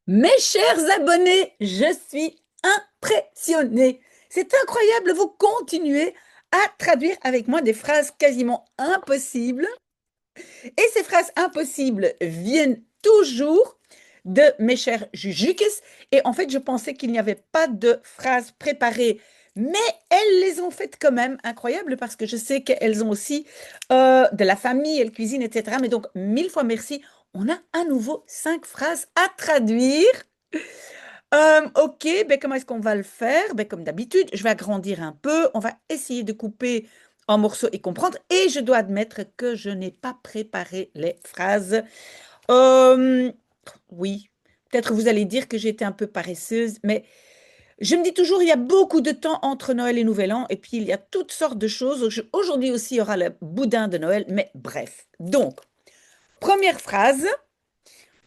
Mes chers abonnés, je suis impressionnée. C'est incroyable, vous continuez à traduire avec moi des phrases quasiment impossibles. Et ces phrases impossibles viennent toujours de mes chers Jujukes. Et en fait, je pensais qu'il n'y avait pas de phrases préparées, mais elles les ont faites quand même. Incroyable parce que je sais qu'elles ont aussi de la famille, elles cuisinent, etc. Mais donc, mille fois merci. On a à nouveau 5 phrases à traduire. Ok, ben comment est-ce qu'on va le faire? Ben, comme d'habitude, je vais agrandir un peu. On va essayer de couper en morceaux et comprendre. Et je dois admettre que je n'ai pas préparé les phrases. Euh, oui, peut-être vous allez dire que j'ai été un peu paresseuse, mais je me dis toujours, il y a beaucoup de temps entre Noël et Nouvel An. Et puis, il y a toutes sortes de choses. Aujourd'hui aussi, il y aura le boudin de Noël. Mais bref. Donc, première phrase,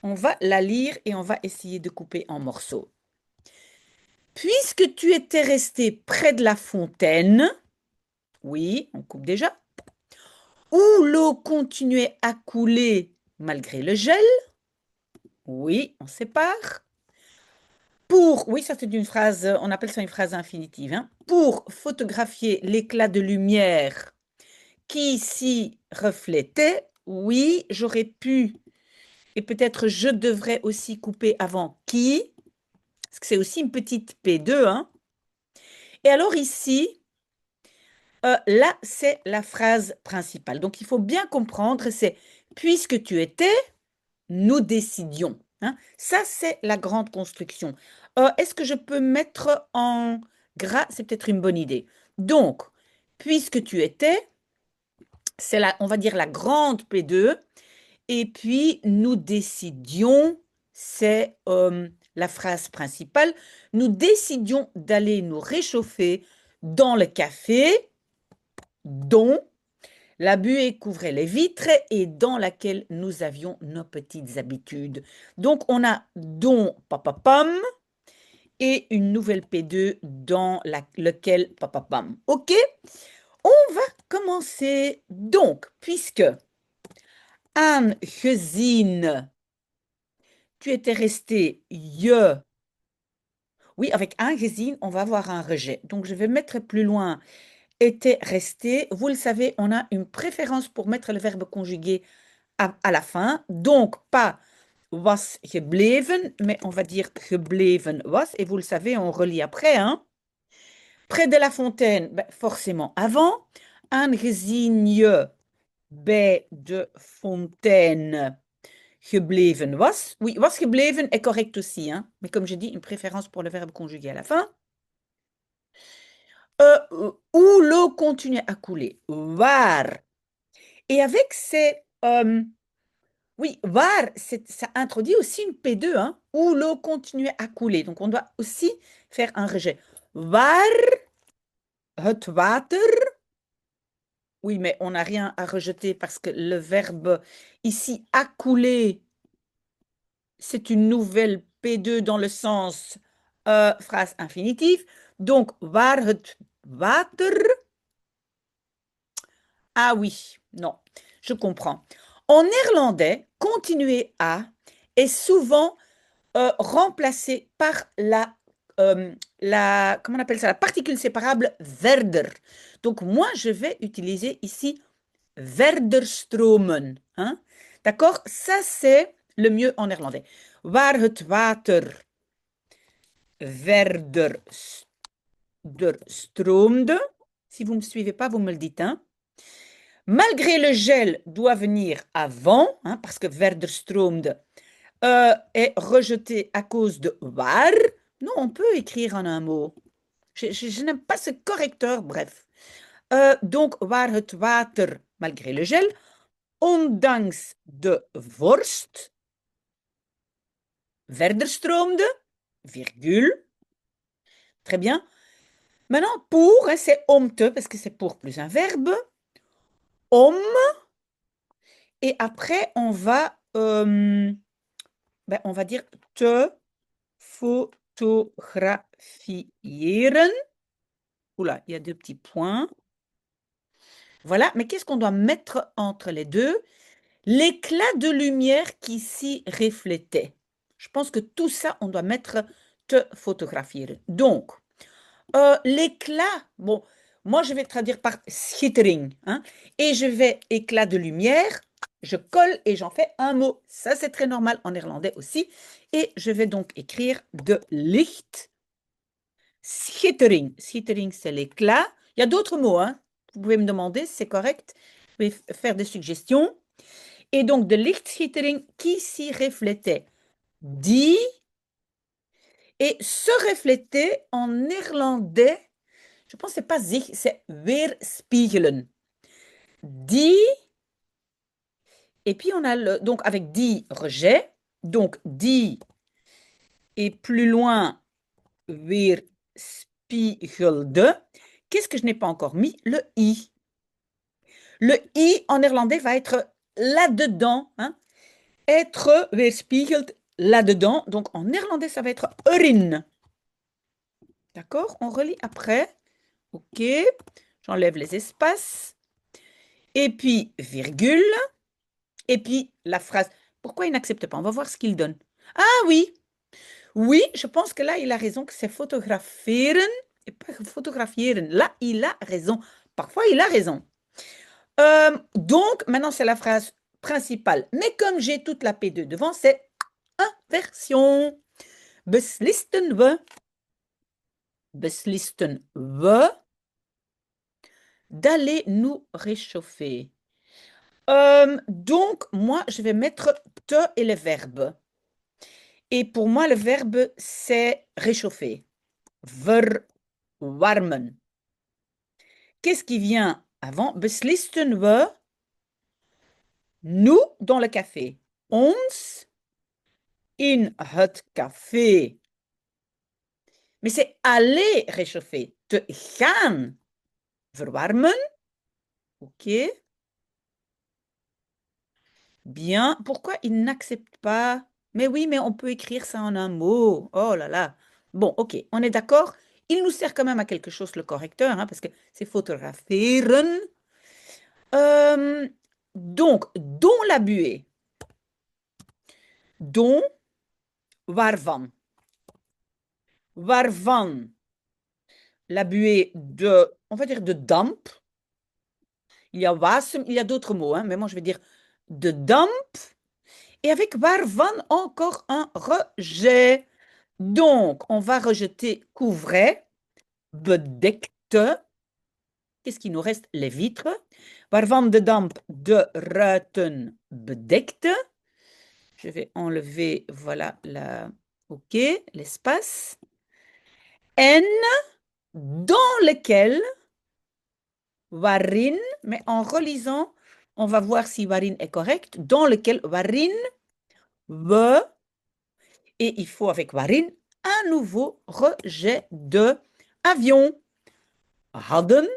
on va la lire et on va essayer de couper en morceaux. Puisque tu étais resté près de la fontaine, oui, on coupe déjà, où l'eau continuait à couler malgré le gel, oui, on sépare. Pour, oui, ça c'est une phrase, on appelle ça une phrase infinitive, hein. Pour photographier l'éclat de lumière qui s'y reflétait, oui, j'aurais pu, et peut-être je devrais aussi couper avant qui, parce que c'est aussi une petite P2, hein. Et alors ici, là, c'est la phrase principale. Donc, il faut bien comprendre, c'est puisque tu étais, nous décidions, hein. Ça, c'est la grande construction. Est-ce que je peux mettre en gras? C'est peut-être une bonne idée. Donc, puisque tu étais, c'est la, on va dire la grande P2. Et puis, nous décidions, c'est la phrase principale. Nous décidions d'aller nous réchauffer dans le café dont la buée couvrait les vitres et dans laquelle nous avions nos petites habitudes. Donc, on a dont papapam et une nouvelle P2 dans lequel papapam. OK? On va commencer. Donc, puisque aangezien tu étais resté je. Oui, avec aangezien, on va avoir un rejet. Donc, je vais mettre plus loin était resté. Vous le savez, on a une préférence pour mettre le verbe conjugué à la fin. Donc, pas was gebleven, mais on va dire gebleven was. Et vous le savez, on relit après, hein. Près de la fontaine, ben, forcément avant. Aangezien je bij de fontaine gebleven was. Oui, was gebleven est correct aussi, hein. Mais comme j'ai dit, une préférence pour le verbe conjugué à la fin. Où l'eau continuait à couler. Waar. Et avec ces... oui, waar, ça introduit aussi une P2, hein, où l'eau continuait à couler. Donc, on doit aussi faire un rejet. Waar het water. Oui, mais on n'a rien à rejeter parce que le verbe ici, à couler, c'est une nouvelle P2 dans le sens phrase infinitive. Donc, waar het water. Ah oui, non, je comprends. En néerlandais, continuer à est souvent remplacé par comment on appelle ça, la particule séparable verder. Donc moi, je vais utiliser ici verderstromen, hein? D'accord? Ça, c'est le mieux en néerlandais. Waar het water verder stroomde. Si vous ne me suivez pas, vous me le dites, hein? Malgré le gel doit venir avant, hein, parce que verderstroomde est rejeté à cause de waar. Non, on peut écrire en un mot. Je n'aime pas ce correcteur, bref. Donc, waar het water, malgré le gel, ondanks de vorst, verder stroomde, virgule. Très bien. Maintenant, pour, hein, c'est omte, parce que c'est pour plus un verbe. Om. Et après, on va dire te photographieren. Oula, il y a 2 petits points. Voilà, mais qu'est-ce qu'on doit mettre entre les deux? L'éclat de lumière qui s'y reflétait. Je pense que tout ça, on doit mettre te photographieren. Donc, l'éclat, bon, moi je vais traduire par schittering, hein, et je vais éclat de lumière, je colle et j'en fais un mot. Ça, c'est très normal en néerlandais aussi. Et je vais donc écrire de licht, schittering. Schittering, c'est l'éclat. Il y a d'autres mots, hein. Vous pouvez me demander si c'est correct. Vous pouvez faire des suggestions. Et donc, de lichtschittering qui s'y reflétait. Die, et se refléter en néerlandais, je pense que c'est pas zich, c'est weerspiegelen. Die, et puis on a le, donc avec die, rejet, donc die, et plus loin, weerspiegelde. Qu'est-ce que je n'ai pas encore mis? Le i. Le i en néerlandais va être là-dedans, hein? Être weerspiegeld là-dedans. Donc en néerlandais, ça va être erin. D'accord? On relit après. OK. J'enlève les espaces. Et puis, virgule. Et puis, la phrase. Pourquoi il n'accepte pas? On va voir ce qu'il donne. Ah oui. Oui, je pense que là, il a raison que c'est photographieren et pas photographieren. Là, il a raison. Parfois, il a raison. Donc, maintenant, c'est la phrase principale. Mais comme j'ai toute la P2 devant, c'est inversion. Beslisten we d'aller nous réchauffer. Donc, moi, je vais mettre te et le verbe. Et pour moi, le verbe, c'est réchauffer. Verwarmen. Qu'est-ce qui vient avant? Beslisten we, nous, dans le café. Ons in het café. Mais c'est aller réchauffer. Te gaan verwarmen. OK. Bien. Pourquoi il n'accepte pas? Mais oui, mais on peut écrire ça en un mot. Oh là là. Bon, OK, on est d'accord. Il nous sert quand même à quelque chose, le correcteur, hein, parce que c'est photographieren. Donc, dont la buée. Dont, waarvan. Waarvan. La buée de, on va dire de damp. Il y a wasem, il y a d'autres mots, hein, mais moi je vais dire de damp. Et avec waarvan, encore un rejet. Donc, on va rejeter couvrait, bedekte. Qu'est-ce qui nous reste? Les vitres. Waarvan de damp de ruiten bedekte. Je vais enlever, voilà, OK, l'espace. En, dans lequel, waarin, mais en relisant, on va voir si waarin est correct. Dans lequel, waarin, we, et il faut avec waarin, un nouveau rejet de avion. Hadden,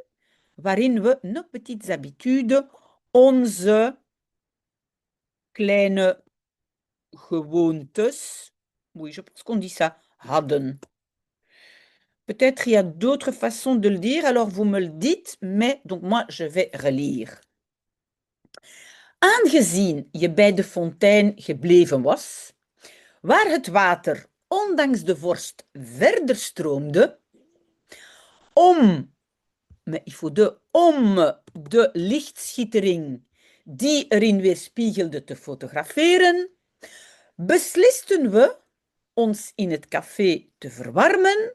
waarin we nos petites habitudes, onze kleine gewoontes, oui, je pense qu'on dit ça, hadden. Peut-être il y a d'autres façons de le dire, alors vous me le dites, mais donc moi je vais relire. Aangezien je bij de fontein gebleven was, waar het water ondanks de vorst verder stroomde, mais il faut om de lichtschittering die erin weerspiegelde te fotograferen, beslisten we ons in het café te verwarmen.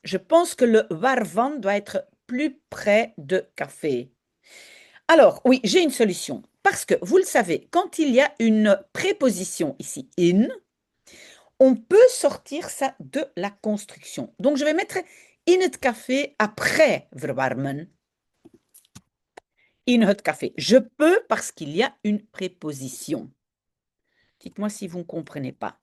Je pense que le waarvan doit être plus près de café. Alors, oui, j'ai une solution. Parce que, vous le savez, quand il y a une préposition ici, in, on peut sortir ça de la construction. Donc, je vais mettre in het café après verwarmen. In het café. Je peux parce qu'il y a une préposition. Dites-moi si vous ne comprenez pas.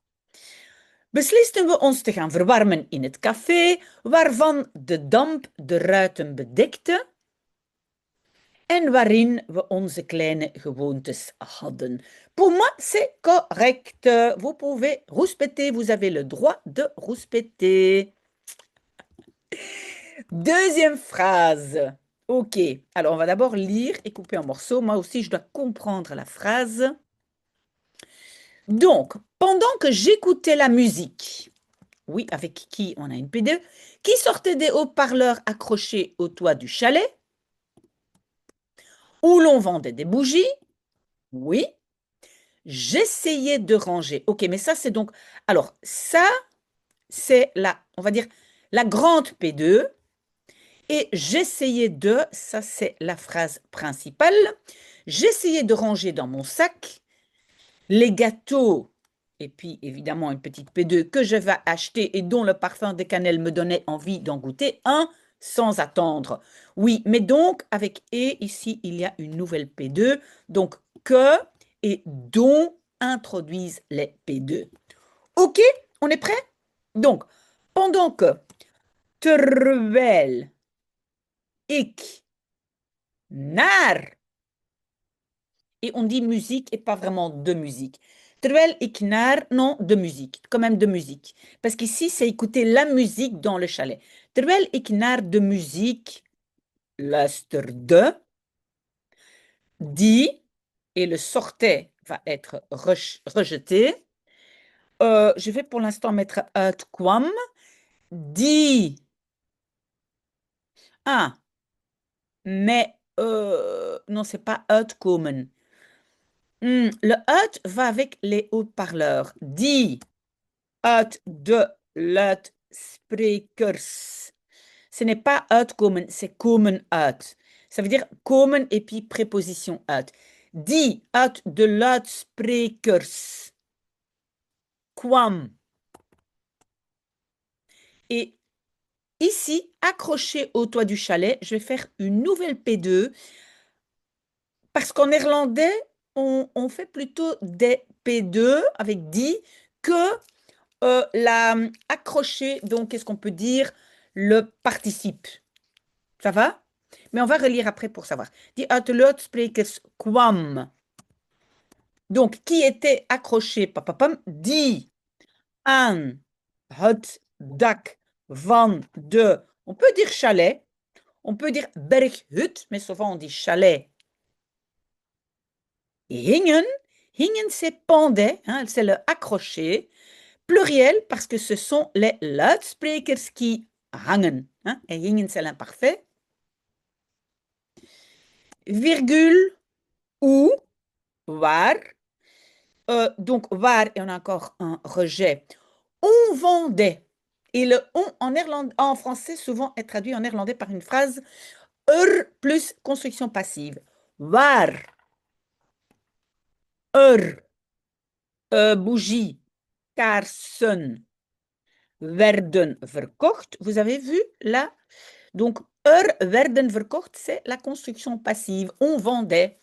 Beslisten we ons te gaan verwarmen in het café, waarvan de damp de ruiten bedekte en waarin we onze kleine gewoontes hadden. Pour moi, c'est correct. Vous pouvez rouspéter, vous avez le droit de rouspéter. Deuxième phrase. OK, alors on va d'abord lire et couper en morceaux. Moi aussi, je dois comprendre la phrase. Donc, pendant que j'écoutais la musique, oui, avec qui on a une P2, qui sortait des haut-parleurs accrochés au toit du chalet, où l'on vendait des bougies, oui, j'essayais de ranger. Ok, mais ça, c'est donc. Alors, ça, c'est la, on va dire, la grande P2. Et j'essayais de, ça c'est la phrase principale, j'essayais de ranger dans mon sac les gâteaux, et puis évidemment une petite P2 que je vais acheter et dont le parfum de cannelle me donnait envie d'en goûter un sans attendre. Oui, mais donc avec et ici il y a une nouvelle P2, donc que et dont introduisent les P2. Ok, on est prêt? Donc, pendant que terwijl ik naar, et on dit musique et pas vraiment de musique. Terwijl ik naar, non, de musique, quand même de musique. Parce qu'ici, c'est écouter la musique dans le chalet. Terwijl ik naar de musique luisterde, die, et le sortait va être rejeté. Je vais pour l'instant mettre uitkwam, die, ah, mais non, c'est pas uitkomen. Le uit va avec les haut-parleurs. Die uit de luidsprekers. Ce n'est pas uitkomen, c'est komen uit. Ça veut dire komen et puis préposition uit. Die uit de luidsprekers kwam. Et ici, accroché au toit du chalet, je vais faire une nouvelle P2 parce qu'en néerlandais, on fait plutôt des P2 avec die que accrocher, donc, qu'est-ce qu'on peut dire? Le participe. Ça va? Mais on va relire après pour savoir. Die uit de luidsprekers kwam. Donc, qui était accroché, papapam, die aan het dak van de, on peut dire chalet, on peut dire berghut, mais souvent on dit chalet. Hingen, hingen c'est pendait, hein, c'est le accroché. Pluriel parce que ce sont les luidsprekers qui hangen. Hein, et hingen, c'est l'imparfait. Virgule, ou, waar. Donc, waar, et on a encore un rejet. On vendait. Et le on en français souvent est traduit en néerlandais par une phrase plus construction passive. Waar, bougie, kaarsen werden verkocht. Vous avez vu là? Donc, werden verkocht, c'est la construction passive. On vendait.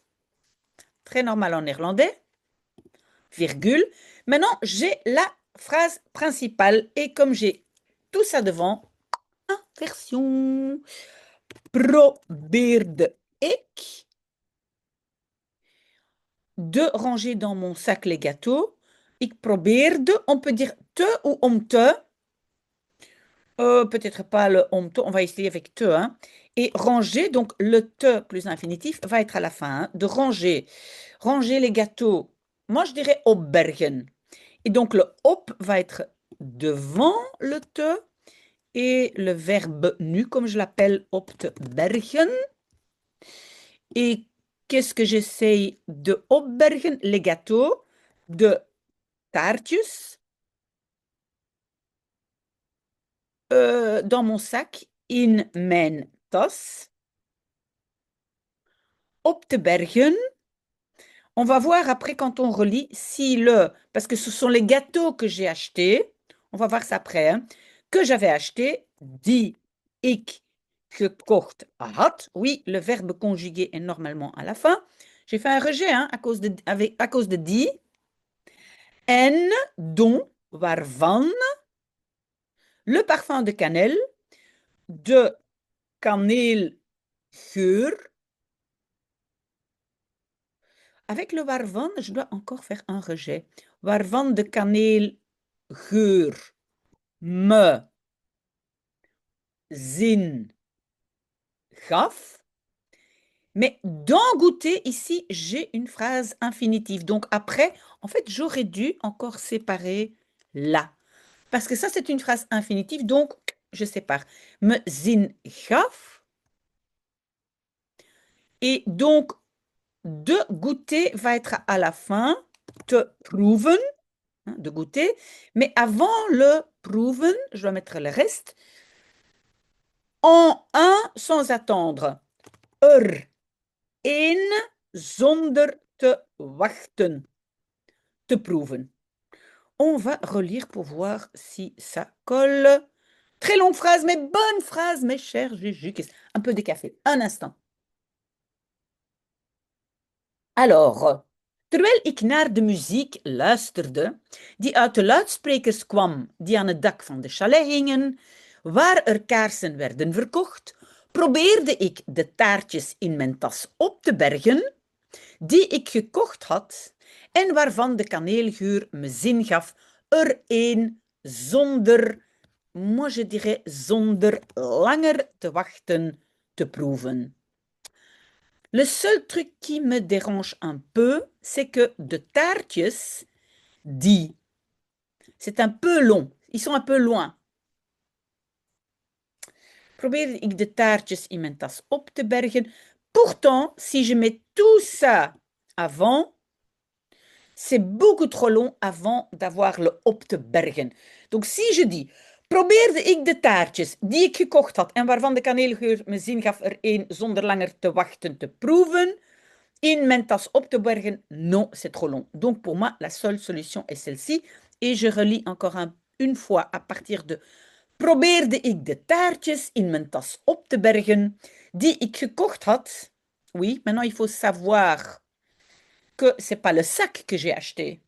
Très normal en néerlandais. Virgule. Maintenant, j'ai la phrase principale. Et comme j'ai tout ça devant, inversion. Probeerde ik de ranger dans mon sac les gâteaux. Ik probeerde, on peut dire te ou om te. Peut-être pas le om te, on va essayer avec te. Hein. Et ranger, donc le te plus infinitif va être à la fin. Hein, de ranger. Ranger les gâteaux. Moi, je dirais opbergen. Et donc le op va être devant le te. Et le verbe nu, comme je l'appelle, op te bergen. Et qu'est-ce que j'essaye de opbergen? Les gâteaux, de taartjes, dans mon sac, in mijn tas. Op te bergen. On va voir après quand on relit si le, parce que ce sont les gâteaux que j'ai achetés, on va voir ça après, hein, que j'avais acheté, die ik gekocht had. Oui, le verbe conjugué est normalement à la fin. J'ai fait un rejet hein, à cause de die. En dont, waarvan, le parfum de cannelle, de kaneelgeur. Avec le waarvan, je dois encore faire un rejet. Waarvan de kaneelgeur me zin gaf. Mais dans goûter, ici, j'ai une phrase infinitive. Donc après, en fait, j'aurais dû encore séparer là. Parce que ça, c'est une phrase infinitive, donc je sépare. Me zin gaf. Et donc, de goûter va être à la fin, te proeven, hein, de goûter. Mais avant le proeven, je dois mettre le reste, en un sans attendre. Een zonder te wachten. Te proeven. On va relire pour voir si ça colle. Très longue phrase, mais bonne phrase, mes chers Juju. Un peu de café. Un instant. Alors, terwijl ik naar de muziek luisterde, die uit de luidsprekers kwam die aan het dak van de chalet hingen, waar er kaarsen werden verkocht, probeerde ik de taartjes in mijn tas op te bergen, die ik gekocht had en waarvan de kaneelgeur me zin gaf er een zonder, moi je dirais zonder langer te wachten te proeven. Le seul truc qui me dérange un peu, c'est que de taartjes, dit, c'est un peu long. Ils sont un peu loin. Probeerde ik de taartjes in mijn tas op te bergen. Pourtant, si je mets tout ça avant, c'est beaucoup trop long avant d'avoir le op te bergen. Donc si je dis, probeerde ik de taartjes die ik gekocht had en waarvan de kaneelgeur me zin gaf er een zonder langer te wachten te proeven, in mijn tas op te bergen, non, c'est trop long. Donc pour moi, la seule solution est celle-ci. Et je relis encore une fois à partir de probeerde ik de taartjes in mijn tas op te bergen die ik gekocht had. Oui, maintenant il faut savoir que c'est pas le sac que j'ai acheté.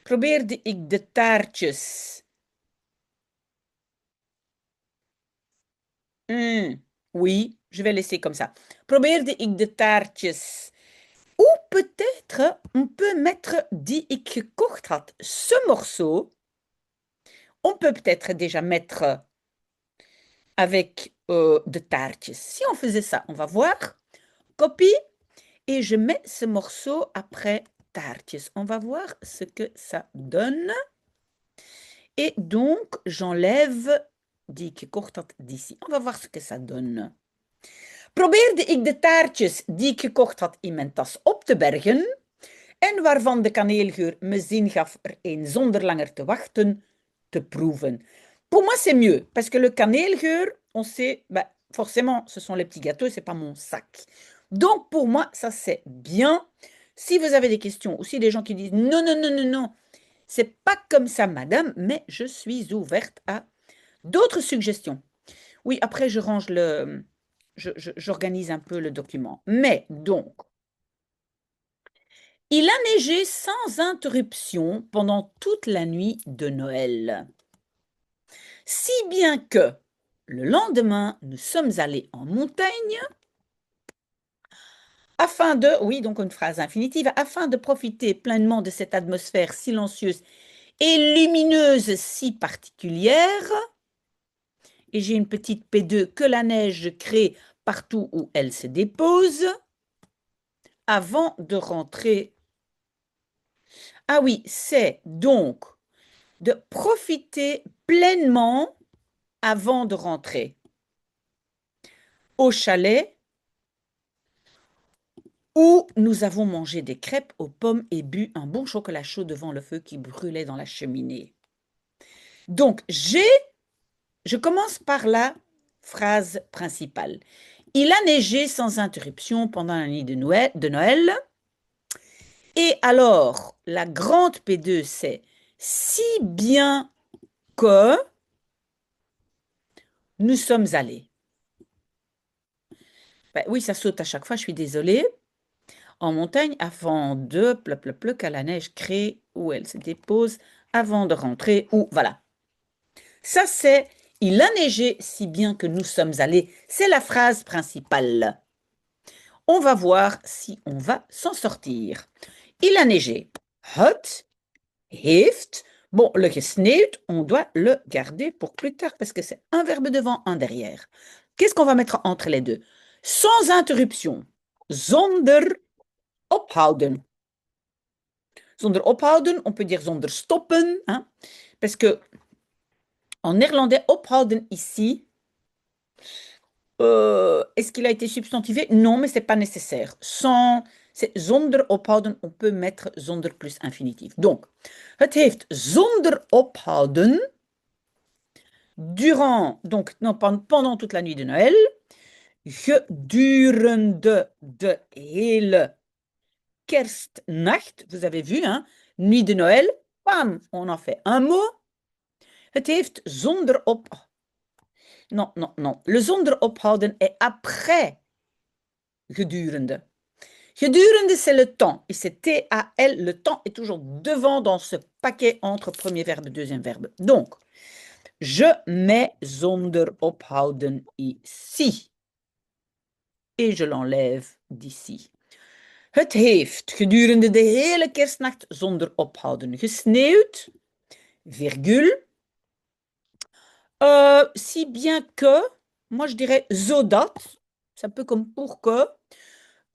Probeerde ik de taartjes. Oui, je vais laisser comme ça. Probeerde ik de taartjes. Ou peut-être, on peut mettre die ik gekocht had. Ce morceau, on peut peut-être déjà mettre avec de taartjes. Si on faisait ça, on va voir. Copie. Et je mets ce morceau après taartjes. On va voir ce que ça donne. Et donc, j'enlève die ik gekocht had d'ici. On va voir ce que ça donne. Probeerde ik de taartjes die ik gekocht had in mijn tas op te bergen en waarvan de kaneelgeur me zin gaf er een zonder langer te wachten te proeven. Pour moi, c'est mieux, parce que le kaneelgeur, on sait, bah, forcément, ce sont les petits gâteaux, c'est pas mon sac. Donc, pour moi, ça, c'est bien. Si vous avez des questions, ou si des gens qui disent non, non, non, non, non, c'est pas comme ça, madame, mais je suis ouverte à d'autres suggestions. Oui, après, je range le... J'organise un peu le document. Mais donc, il a neigé sans interruption pendant toute la nuit de Noël. Si bien que le lendemain, nous sommes allés en montagne afin de, oui, donc une phrase infinitive, afin de profiter pleinement de cette atmosphère silencieuse et lumineuse si particulière. Et j'ai une petite P2 que la neige crée partout où elle se dépose. Avant de rentrer. Ah oui, c'est donc de profiter pleinement avant de rentrer au chalet où nous avons mangé des crêpes aux pommes et bu un bon chocolat chaud devant le feu qui brûlait dans la cheminée. Donc, je commence par la phrase principale. Il a neigé sans interruption pendant la nuit de Noël. Et alors, la grande P2, c'est si bien que nous sommes allés. Ben oui, ça saute à chaque fois, je suis désolée. En montagne, avant de qu'à la neige crée où elle se dépose, avant de rentrer, ou voilà. Ça, c'est il a neigé si bien que nous sommes allés. C'est la phrase principale. On va voir si on va s'en sortir. Il a neigé. Het heeft. Bon, le gesneeuwd, on doit le garder pour plus tard parce que c'est un verbe devant, un derrière. Qu'est-ce qu'on va mettre entre les deux? Sans interruption. Zonder ophouden. Zonder ophouden, on peut dire zonder stoppen, hein, parce que en néerlandais, ophouden ici, est-ce qu'il a été substantivé? Non, mais c'est pas nécessaire. Sans, c'est zonder ophouden, on peut mettre zonder plus infinitif. Donc, het heeft zonder ophouden, durant, donc non, pendant toute la nuit de Noël, gedurende de hele kerstnacht, vous avez vu, hein, nuit de Noël, bam, on en fait un mot. Het heeft zonder op. Non, non, non. Le zonder ophouden est après gedurende. Gedurende, c'est le temps. Et c'est T-A-L. Le temps est toujours devant dans ce paquet entre premier verbe et deuxième verbe. Donc, je mets zonder ophouden ici. Et je l'enlève d'ici. Het heeft gedurende de hele kerstnacht zonder ophouden gesneeuwd, virgule. Si bien que, moi je dirais zodat, c'est un peu comme pour que.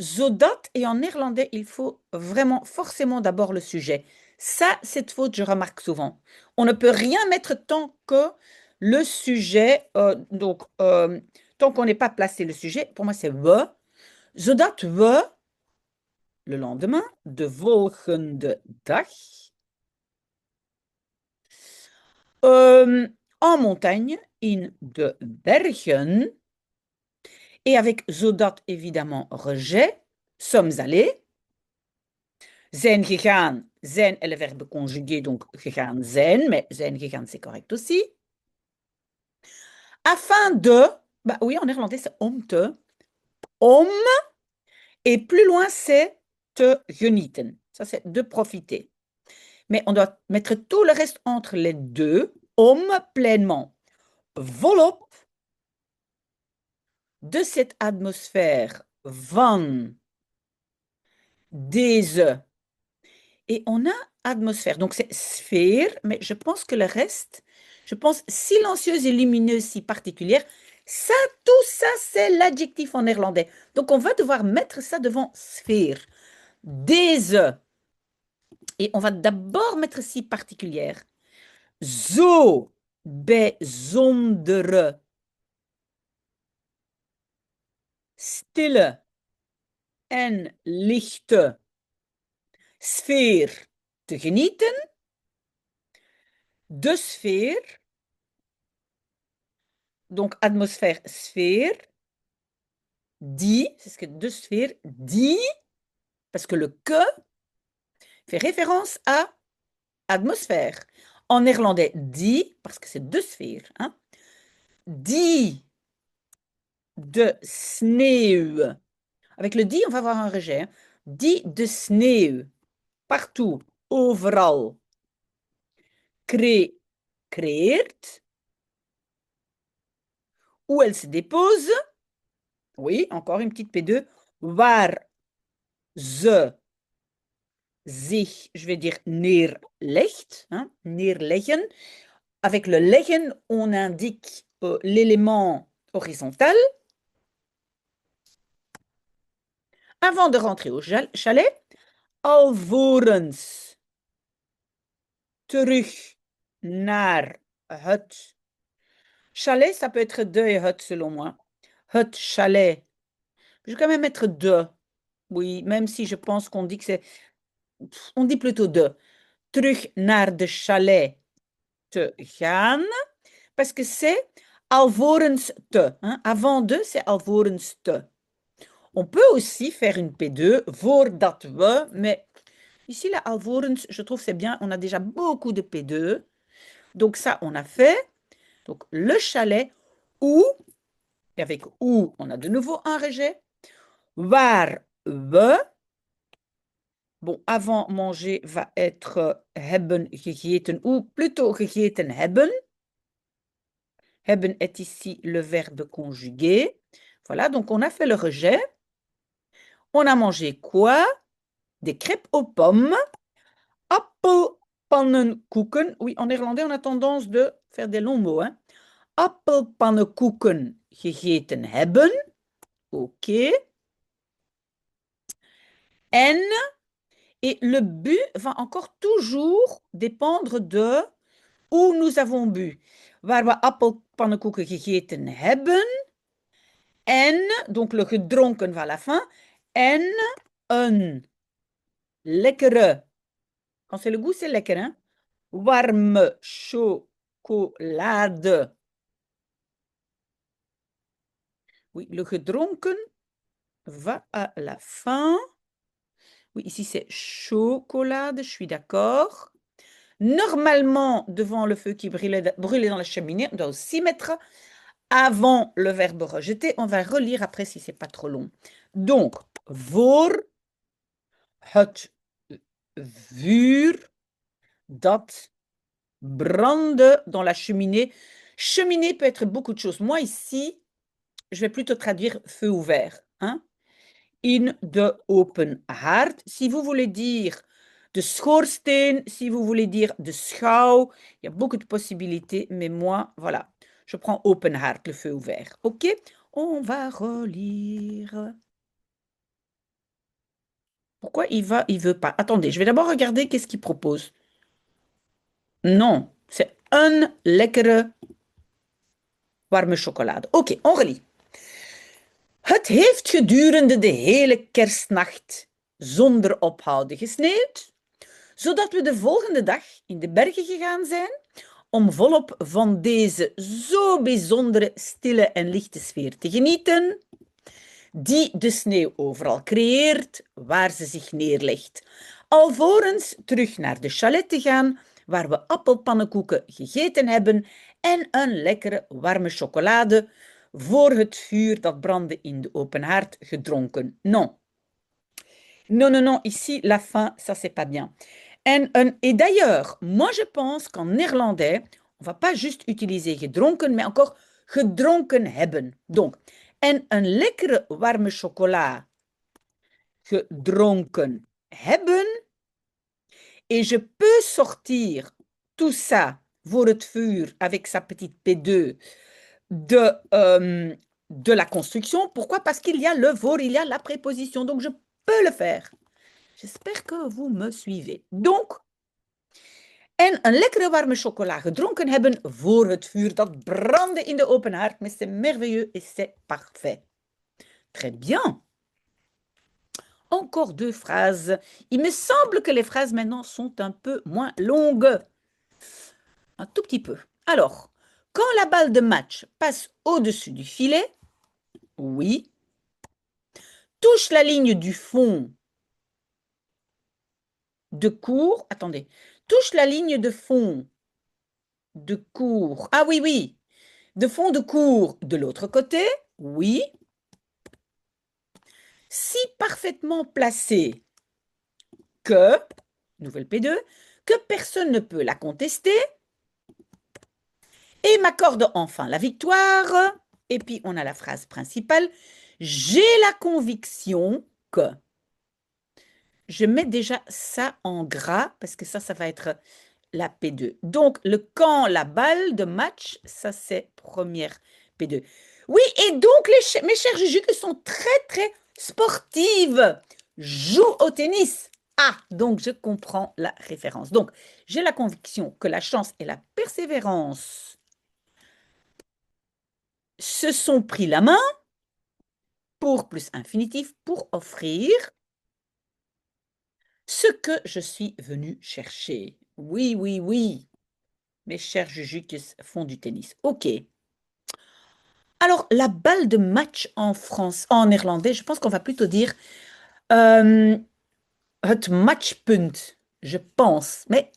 Zodat, et en néerlandais, il faut vraiment forcément d'abord le sujet. Ça, cette faute, je remarque souvent. On ne peut rien mettre tant que le sujet, tant qu'on n'est pas placé le sujet. Pour moi, c'est we. Zodat we, le lendemain, de volgende dag, en montagne, in de bergen, et avec zodat, évidemment, rejet, sommes allés. Zijn gegaan, zijn est le verbe conjugué, donc gegaan zijn, mais zijn gegaan, c'est correct aussi. Afin de, bah oui, en néerlandais, c'est om te, om, et plus loin, c'est te genieten. Ça, c'est de profiter. Mais on doit mettre tout le reste entre les deux, om pleinement, volop, de cette atmosphère van deze. Et on a atmosphère, donc c'est sphère, mais je pense que le reste, je pense silencieuse et lumineuse si particulière, ça, tout ça, c'est l'adjectif en néerlandais. Donc on va devoir mettre ça devant sphère. Deze. Et on va d'abord mettre si particulière. Zo bijzondere, stille en lichte sfeer te genieten. De sfeer, donc atmosphère, sphère, dit, c'est ce que de sphère, dit, parce que le que fait référence à atmosphère. En néerlandais, dit, parce que c'est de sphère, hein, dit de sneeuw. Avec le dit, on va avoir un rejet. Hein. Dit de sneeuw. Partout, overal. Creëert. Où elle se dépose. Oui, encore une petite P2. Waar ze zich, je vais dire, neerlegt. Hein, neerleggen. Avec le leggen, on indique l'élément horizontal. Avant de rentrer au chalet, alvorens terug naar het chalet. Ça peut être de et het selon moi. Het chalet. Je vais quand même mettre de. Oui, même si je pense qu'on dit que c'est... On dit plutôt de. Terug naar de chalet te gaan. Parce que c'est alvorens te. Hein? Avant de, c'est alvorens te. On peut aussi faire une P2, voordat we, mais ici, la alvorens, je trouve c'est bien. On a déjà beaucoup de P2. Donc ça, on a fait. Donc le chalet où, et avec où, on a de nouveau un rejet. Waar we. Bon, avant manger va être hebben gegeten ou plutôt gegeten hebben. Hebben est ici le verbe conjugué. Voilà, donc on a fait le rejet. On a mangé quoi? Des crêpes aux pommes. Appelpannenkoeken. Oui, en néerlandais, on a tendance de faire des longs mots. Hein. Appelpannenkoeken gegeten hebben. OK. En. Et le bu va encore toujours dépendre de où nous avons bu. Waar we appelpannenkoeken gegeten hebben. En, donc le gedronken va à la fin. En een lekkere. Quand c'est le goût, c'est lekker, hein? Warme chocolade. Oui, le gedronken va à la fin. Oui, ici c'est chocolade, je suis d'accord. Normalement, devant le feu qui brûlait dans la cheminée, on doit aussi mettre avant le verbe rejeter. On va relire après si c'est pas trop long. Donc, voor het vuur dat brandde dans la cheminée. Cheminée peut être beaucoup de choses. Moi, ici, je vais plutôt traduire feu ouvert. Hein? In de open haard. Si vous voulez dire de schoorsteen, si vous voulez dire de schouw, il y a beaucoup de possibilités, mais moi, voilà, je prends open haard, le feu ouvert. OK? On va relire. Pourquoi il veut pas? Attendez, je vais d'abord regarder qu'est-ce qu'il propose. Non, c'est een lekkere warme chocolade. OK, on relit. Het heeft gedurende de hele kerstnacht zonder ophouden gesneeuwd, zodat we de volgende dag in de bergen gegaan zijn om volop van deze zo bijzondere, stille en lichte sfeer te genieten, die de sneeuw overal creëert waar ze zich neerlegt, alvorens terug naar de chalet te gaan, waar we appelpannenkoeken gegeten hebben en een lekkere warme chocolade voor het vuur dat brandde in de open haard gedronken. Non. Non, non, non, ici, la fin, ça, c'est pas bien. Et d'ailleurs, moi, je pense qu'en néerlandais, on va pas juste utiliser gedronken, mais encore gedronken hebben. Donc, en een lekkere warme chocola gedronken hebben. Et je peux sortir tout ça voor het vuur avec sa petite P2 de la construction. Pourquoi? Parce qu'il y a le voor, il y a la préposition. Donc, je peux le faire. J'espère que vous me suivez. Donc, en een lekkere warme chocola gedronken hebben voor het vuur dat brandde in de open haard. Mais c'est merveilleux et c'est parfait. Très bien. Encore deux phrases. Il me semble que les phrases maintenant sont un peu moins longues. Un tout petit peu. Alors, quand la balle de match passe au-dessus du filet, oui, touche la ligne du fond de cours, attendez, touche la ligne de fond de cours, ah oui, oui, de fond de cours de l'autre côté, oui, si parfaitement placé que, nouvelle P2, que personne ne peut la contester, et m'accorde enfin la victoire, et puis on a la phrase principale, j'ai la conviction que, je mets déjà ça en gras, parce que ça va être la P2. Donc, le quand la balle de match, ça c'est première P2. Oui, et donc mes chers Juju qui sont très très sportives jouent au tennis. Ah, donc je comprends la référence. Donc, j'ai la conviction que la chance et la persévérance se sont pris la main pour plus infinitif pour offrir ce que je suis venue chercher. Oui, oui, oui. Mes chers Juju qui font du tennis. OK. Alors, la balle de match en néerlandais, je pense qu'on va plutôt dire het matchpunt, je pense. Mais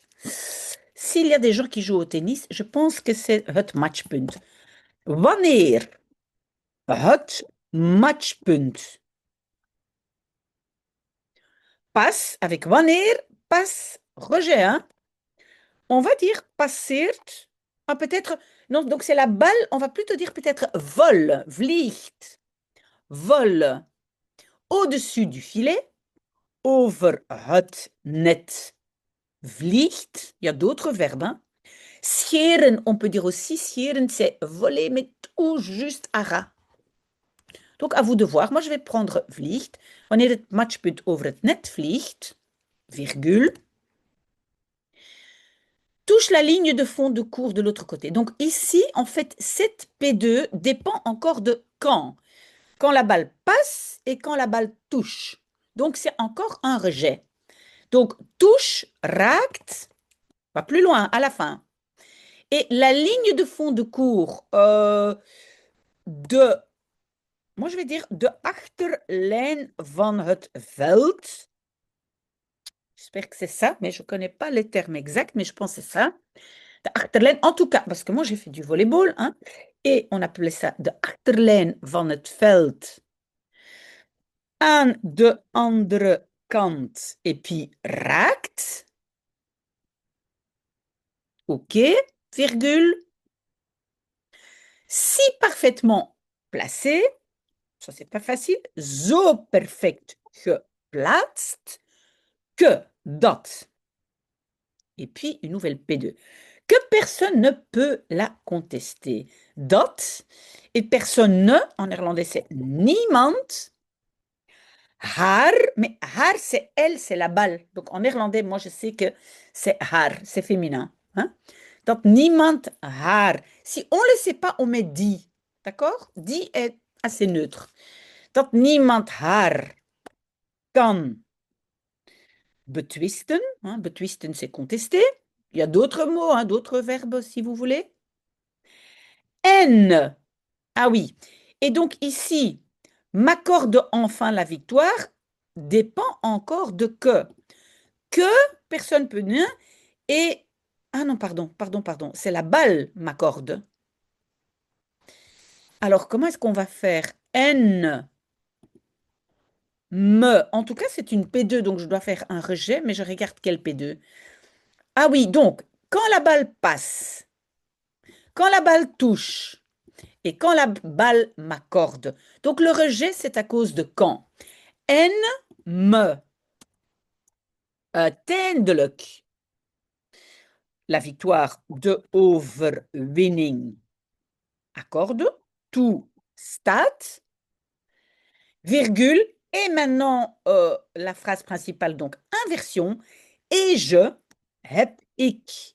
s'il y a des gens qui jouent au tennis, je pense que c'est het matchpunt. Wanneer het matchpunt passe, avec wanneer, passe, rejet, hein? On va dire passeert, ah, peut-être, non, donc c'est la balle, on va plutôt dire peut-être vol, vliegt, vol au-dessus du filet, over het net, vliegt, il y a d'autres verbes, hein. Scheren, on peut dire aussi scheren, c'est voler, mais tout juste à ras. Donc, à vous de voir. Moi, je vais prendre vliegt. Wanneer het matchpunt over het net vliegt, virgule, touche la ligne de fond de cours de l'autre côté. Donc, ici, en fait, cette P2 dépend encore de quand. Quand la balle passe et quand la balle touche. Donc, c'est encore un rejet. Donc, touche, raakt, pas plus loin, à la fin. Et la ligne de fond de cours de, moi je vais dire, de achterlijn van het veld. J'espère que c'est ça, mais je ne connais pas les termes exacts, mais je pense que c'est ça. De achterlijn, en tout cas, parce que moi j'ai fait du volleyball, hein, et on appelait ça de achterlijn van het veld. Aan de andere kant, et puis raakt. OK, virgule. Si parfaitement placé, ça c'est pas facile, zo perfect geplaatst que dat. Et puis une nouvelle P2. Que personne ne peut la contester. Dat. Et personne ne, en néerlandais c'est niemand. Haar, mais haar c'est elle, c'est la balle. Donc en néerlandais, moi je sais que c'est haar, c'est féminin. Hein? Dat niemand haar. Si on ne le sait pas, on met die. D'accord? Die est assez neutre. Dat niemand haar kan betwisten. Hein? Betwisten, c'est contester. Il y a d'autres mots, hein, d'autres verbes si vous voulez. En. Ah oui. Et donc ici, m'accorde enfin la victoire dépend encore de que. Que personne peut ne. Et. Ah non, pardon. C'est la balle m'accorde. Alors, comment est-ce qu'on va faire? N. Me. En tout cas, c'est une P2, donc je dois faire un rejet, mais je regarde quelle P2. Ah oui, donc, quand la balle passe, quand la balle touche et quand la balle m'accorde. Donc, le rejet, c'est à cause de quand. En me. Uiteindelijk. La victoire de overwinning. Accorde. Tout staat. Virgule. Et maintenant, la phrase principale, donc inversion. Et je, heb ik.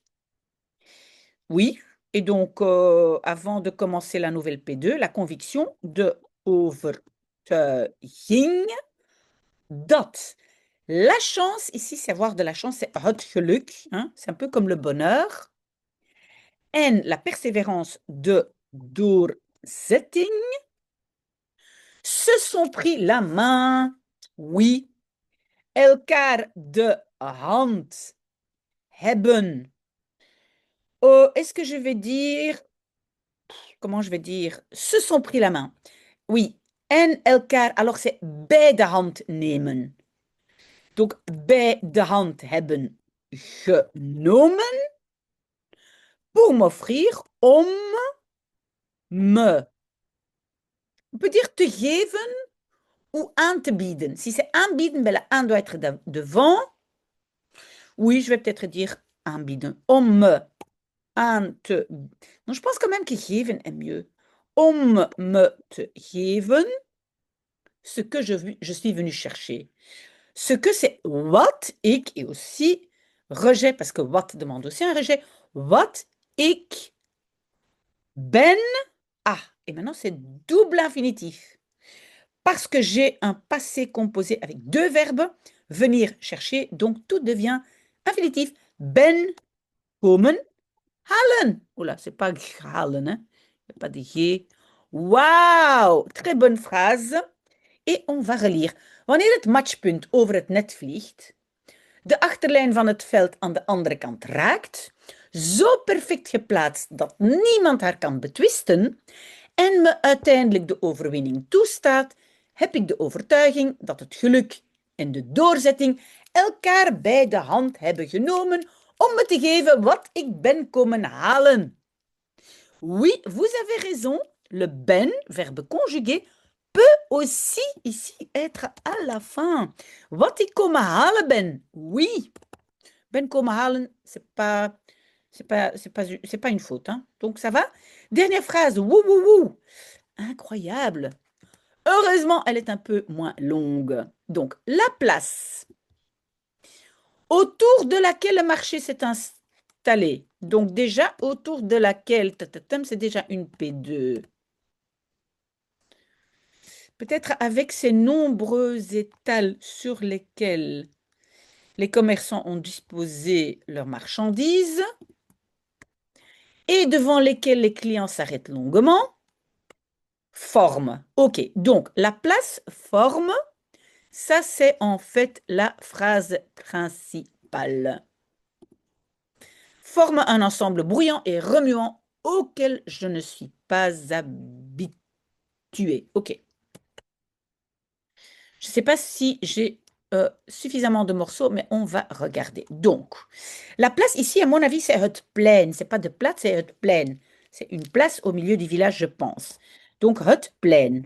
Oui, et donc, avant de commencer la nouvelle P2, la conviction de overtuiging dat. La chance, ici, c'est avoir de la chance, c'est het geluk, hein, c'est un peu comme le bonheur. En la persévérance de doorzetting se sont pris la main, oui. Elkaar de hand hebben. Est-ce que je vais dire, comment je vais dire, se sont pris la main. Oui, en elkaar, alors c'est bij de hand nemen. Donc, bij de hand hebben genomen pour m'offrir, om me. On peut dire te geven ou aan te bieden. Si c'est aanbieden, ben le aan doit être devant. Oui, je vais peut-être dire aanbieden. Om me aan te... Non, je pense quand même que geven est mieux. Om me te geven ce que je suis venu chercher. Ce que c'est wat ik et aussi rejet, parce que wat demande aussi un rejet. Wat ik ben. Ah, et maintenant c'est double infinitif. Parce que j'ai un passé composé avec deux verbes, venir chercher, donc tout devient infinitif. Ben, komen, halen. Oula, c'est pas halen, hein? Il n'y a pas de G. Waouh, très bonne phrase. Et on va relire. Wanneer het matchpunt over het net vliegt, de achterlijn van het veld aan de andere kant raakt, zo perfect geplaatst dat niemand haar kan betwisten en me uiteindelijk de overwinning toestaat, heb ik de overtuiging dat het geluk en de doorzetting elkaar bij de hand hebben genomen om me te geven wat ik ben komen halen. Oui, vous avez raison. Le ben, verbe conjugué, peut aussi ici être à la fin. Wat ik komen halen ben. Oui. Ben komen halen, c'est pas une faute. Hein. Donc ça va. Dernière phrase. Wouh, wouh, wouh. Incroyable. Heureusement, elle est un peu moins longue. Donc, la place autour de laquelle le marché s'est installé. Donc, déjà, autour de laquelle, c'est déjà une P2. Peut-être avec ces nombreux étals sur lesquels les commerçants ont disposé leurs marchandises et devant lesquels les clients s'arrêtent longuement. Forme. OK, donc la place forme, ça c'est en fait la phrase principale. Forme un ensemble bruyant et remuant auquel je ne suis pas habituée. OK. Je ne sais pas si j'ai suffisamment de morceaux, mais on va regarder. Donc, la place ici, à mon avis, c'est Hutplein. C'est pas de place, c'est Hutplein. C'est une place au milieu du village, je pense. Donc, Hutplein.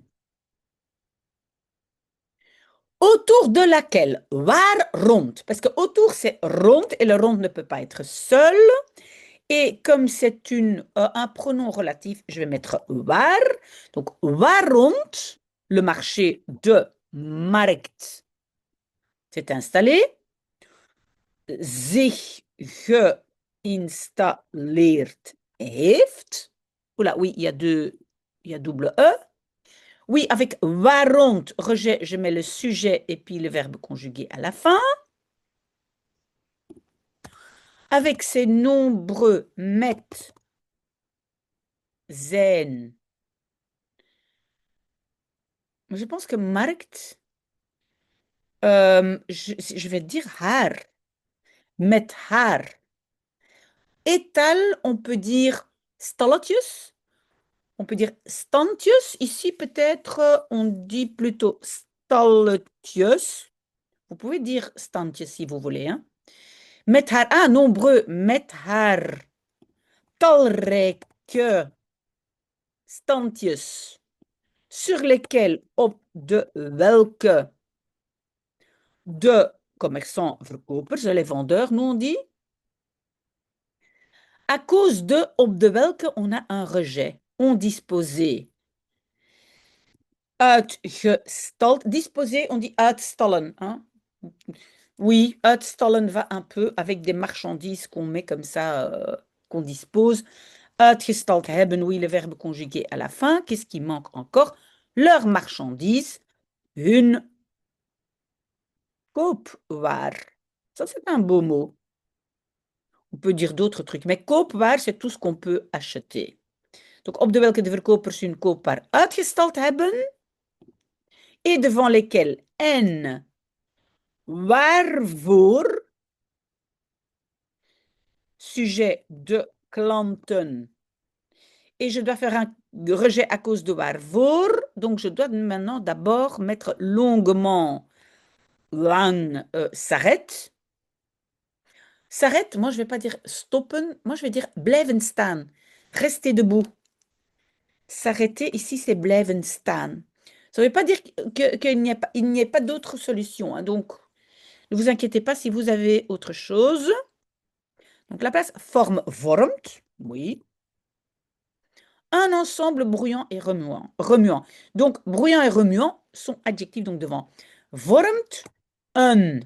Autour de laquelle, waar rond, parce que autour c'est rond et le rond ne peut pas être seul. Et comme c'est un pronom relatif, je vais mettre waar. Donc, waar rond, le marché de Markt s'est installé. Zich geïnstalleerd heeft. Oula, oui, il y a double E. Oui, avec waront, rejet, je mets le sujet et puis le verbe conjugué à la fin. Avec ces nombreux met, zijn. Je pense que markt, je vais dire haar. Met haar. Étal, on peut dire stalletjes. On peut dire standjes. Ici, peut-être, on dit plutôt stalletjes. Vous pouvez dire standjes si vous voulez. Hein. Met haar, nombreux, met haar talrijke standjes. Sur lesquels, op de welke, de commerçants, verkopers, les vendeurs, nous on dit. À cause de, op de welke, on a un rejet. On disposait. Uitgestald. Disposer, on dit uitstallen. Hein? Oui, uitstallen va un peu avec des marchandises qu'on met comme ça, qu'on dispose. Uitgestald hebben, oui, le verbe conjugué à la fin. Qu'est-ce qui manque encore? Leurs marchandises, hun koopwaar. Ça, c'est un beau mot. On peut dire d'autres trucs, mais koopwaar, c'est tout ce qu'on peut acheter. Donc, op de welke de verkopers hun koopwaar uitgestald hebben et devant lesquels en waarvoor, sujet de klanten. Et je dois faire un rejet à cause de waarvoor. Donc, je dois maintenant d'abord mettre longuement lang s'arrête. S'arrête, moi je ne vais pas dire stoppen, moi je vais dire blijven staan. Rester debout. S'arrêter, ici c'est blijven staan. Ça ne veut pas dire qu'il n'y ait pas d'autre solution. Hein. Donc, ne vous inquiétez pas si vous avez autre chose. Donc, la place forme vormt, oui. Un ensemble bruyant et remuant. Donc, bruyant et remuant sont adjectifs donc devant. Vormt, un,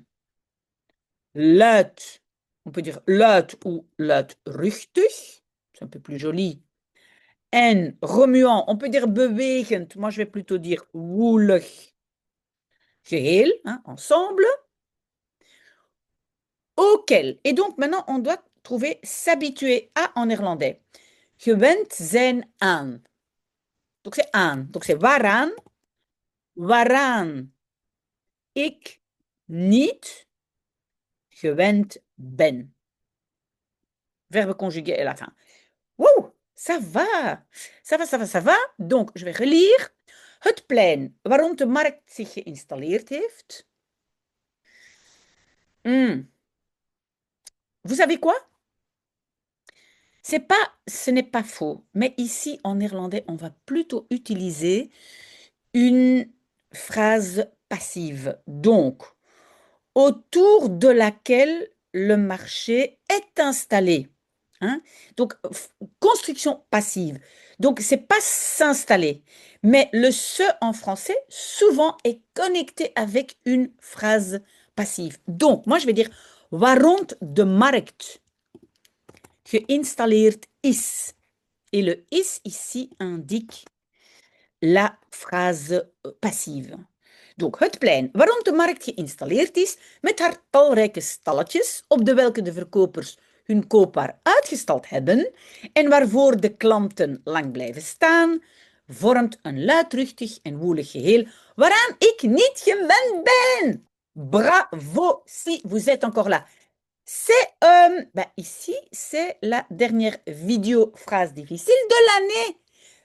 luid. On peut dire luid ou luidruchtig. C'est un peu plus joli. En, remuant. On peut dire bewegend. Moi, je vais plutôt dire woelig. Geheel, hein, ensemble. Auquel. Et donc, maintenant, on doit trouver s'habituer à en néerlandais. Gewend zijn aan. Donc, c'est aan. Donc, c'est waaraan ik niet gewend ben. Verbe conjugué à la fin. Wouh, ça va. Ça va, ça va, ça va. Donc, je vais relire. Het plein waarom de markt zich geïnstalleerd heeft. Vous savez quoi? Ce n'est pas faux, mais ici en néerlandais, on va plutôt utiliser une phrase passive. Donc, autour de laquelle le marché est installé. Hein? Donc, construction passive. Donc, c'est pas s'installer. Mais le se en français, souvent, est connecté avec une phrase passive. Donc, moi, je vais dire, waarom de markt geïnstalleerd is. Et le is ici indique la phrase passive. Donc het plein waar rond de markt geïnstalleerd is, met haar talrijke stalletjes, op de welke de verkopers hun koopwaar uitgestald hebben en waarvoor de klanten lang blijven staan, vormt een luidruchtig en woelig geheel waaraan ik niet gewend ben. Bravo, si vous êtes encore là. C'est ici, c'est la dernière vidéo phrase difficile de l'année.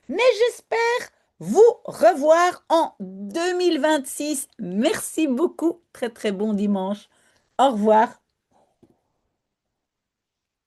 Mais j'espère vous revoir en 2026. Merci beaucoup. Très très bon dimanche. Au revoir.